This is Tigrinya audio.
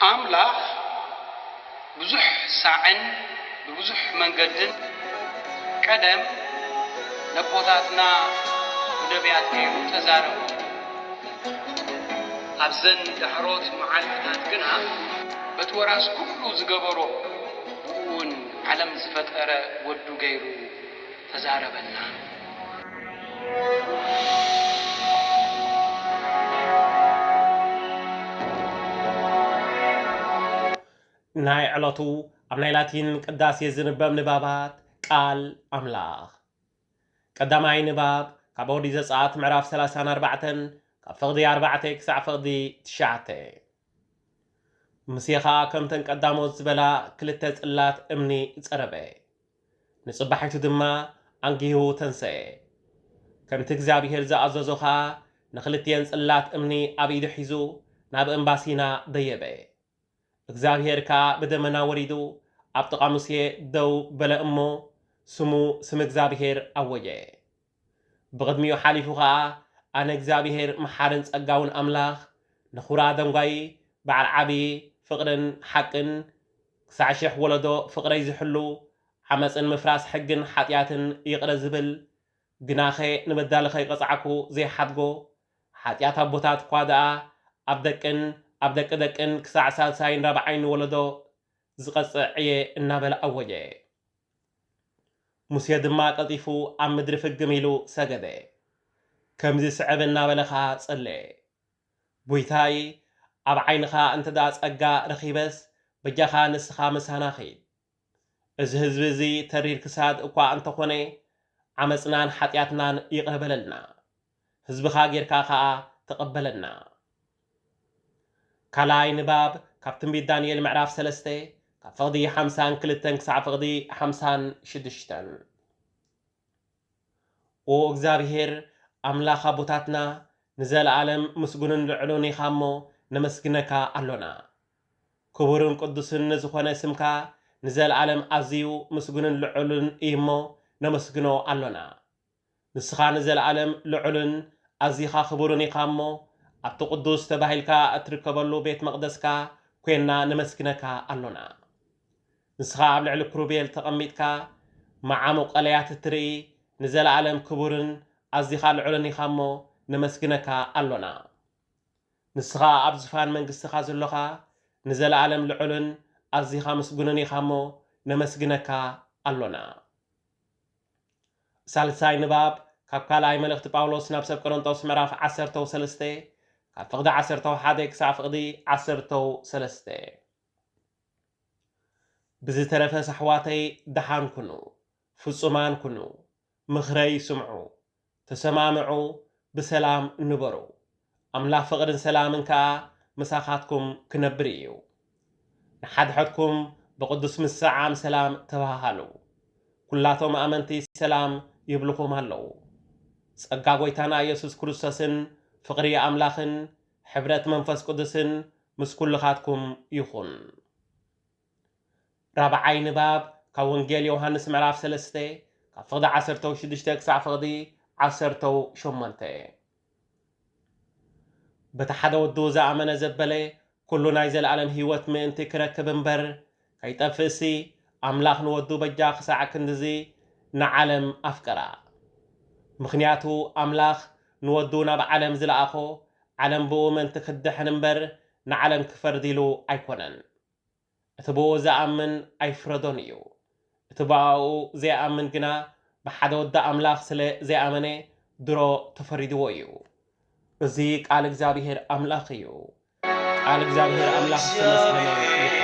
أملاخ بزح ساعن بزح منقدن قدم نبوتاتنا ونبيات كيلو تزارو أبزن دحروت معلفتات قنا بتوراس كله زقبرو بقون علم زفتقر ودو غيرو تزاربنا ناي علطو أبناي لاتين قداس يزنبام نبابات قال أملاخ قداماي نباب كابودي زسعات معراف 34 كفقدي 4 كسع فقدي 9 مسيخا كمتن قداموت زبلا كلتة صلات امني صربه نصبحيتو دما انغيو تنسي كمت እግዚአብሔር زازوخا نخلتين صلات امني ابيد حيزو ناب امباسينا ديبه እግዚአብሔር ካ በደመና ወሪዱ አብጥቃ ሙሴ ደው በለእሞ ስሙ ስም እግዚአብሔር አወጀ በቅድሚው ሓሊፉ ካ አነ እግዚአብሔር መሓርን ጸጋውን አምላኽ ንኹራ ደንጓይ በዓል ዓቢ ፍቅርን ሓቅን ክሳዕሽሕ ወለዶ ፍቅረይ ዝሕሉ ዓመፅን ምፍራስ ሕግን ሓጢያትን ይቕረ ዝብል ግናኸ ንበዳልኸ ይቐፅዓኩ ዘይሓድጎ ሓጢያት ኣቦታት እኳ ደኣ ኣብ ደቅን ክሳዕ ሳልሳይን ራብዓይን ወለዶ ዝቐፅዕ ዕየ እናበለ ኣወጀ ሙሴ ድማ ቀጢፉ ኣብ ምድሪ ፍግም ኢሉ ሰገደ ከምዚ ስዕብ እናበለኻ ጸለየ ቦይታይ ኣብ ዓይንኻ እንተዳ ጸጋ ረኺበስ በጃኻ ንስኻ ምሳና ኺድ እዚ ህዝቢ እዚ ተሪር ክሳድ እኳ እንተኾነ ዓመፅናን ሓጢያትናን ይቕበለልና ህዝብኻ ጌርካ ከዓ ተቐበለና ካላይ ንባብ ካብ ትንቢት ዳንኤል ምዕራፍ 3 ካብ ፍቕዲ 52 ክሳዕ ፍቕዲ 56 ኦ እግዚአብሔር ኣምላኽ ኣቦታትና ንዘለዓለም ምስጉንን ልዕሉን ኢኻ እሞ ነመስግነካ ኣሎና ክቡርን ቅዱስን ዝኾነ ስምካ ንዘለዓለም ኣዝዩ ምስጉንን ልዕሉን እዩ እሞ ነመስግኖ ኣሎና ንስኻ ንዘለዓለም ልዕሉን ኣዝይኻ ክቡርን ኢኻ እሞ ኣብቲ ቅዱስ ተባሂልካ እትርከበሉ ቤት መቕደስካ ኮይና ነመስግነካ ኣሎና ንስኻ ኣብ ልዕሊ ክሩቤል ተቐሚጥካ መዓሙ ቀለያት እትርኢ ንዘለዓለም ክቡርን ኣዝይኻ ልዕሉን ኢኻ እሞ ነመስግነካ ኣሎና ንስኻ ኣብ ዝፋን መንግስትኻ ዘለኻ ንዘለዓለም ልዕሉን ኣዝይኻ ምስጉንን ኢኻ እሞ ነመስግነካ ኣሎና ሳልሳይ ንባብ ካብ ካልኣይ መልእኽቲ ጳውሎስ ናብ ሰብ ቆሮንጦስ ምዕራፍ 13 ካብ ፍቕዲ 11 ክሳብ ፍቕዲ 13 ብዝተረፈ ኣሕዋተይ ደሓን ኩኑ ፍጹማን ኩኑ ምኽረይ ስምዑ ተሰማምዑ ብሰላም ንበሩ ኣምላኽ ፍቕርን ሰላምን ከዓ ምሳኻትኩም ክነብር እዩ ንሓድሕድኩም ብቅዱስ ምስዓም ሰላም ተባሃሉ ኩላቶም ኣመንቲ ሰላም ይብልኹም ኣለዉ ጸጋ ጎይታና ኢየሱስ ክርስቶስን ፍቅሪ ኣምላኽን ሕብረት መንፈስ ቅዱስን ምስ ኩልኻትኩም ይኹን ራብዓይ ንባብ ካብ ወንጌል ዮሐንስ ምዕራፍ 3 ካብ ፍቕዲ 16 ክሳዕ ፍቕዲ 18 በቲ ሓደ ወዱ ዝኣመነ ዘበለ ኩሉ ናይ ዘለዓለም ህይወት ምእንቲ ክረክብ እምበር ከይጠፍእሲ ኣምላኽ ንወዱ በጃ ክሳዕ ክንድዚ ንዓለም ኣፍቀራ ምኽንያቱ ኣምላኽ ንወዱ ናብ ዓለም ዝለኣኾ ዓለም ብኡ ምእንቲ ክድሕን እምበር ንዓለም ክፈርድ ኢሉ ኣይኮነን እቲ ብኡ ዝኣምን ኣይፍረዶን እዩ እቲ ብኣኡ ዘይኣምን ግና ብሓደ ወዲ ኣምላኽ ስለ ዘይኣመነ ድሮ ተፈሪድዎ እዩ እዚ ቃል እግዚአብሔር ኣምላኽ እዩ ቃል እግዚአብሔር ኣምላኽ ተመስገነ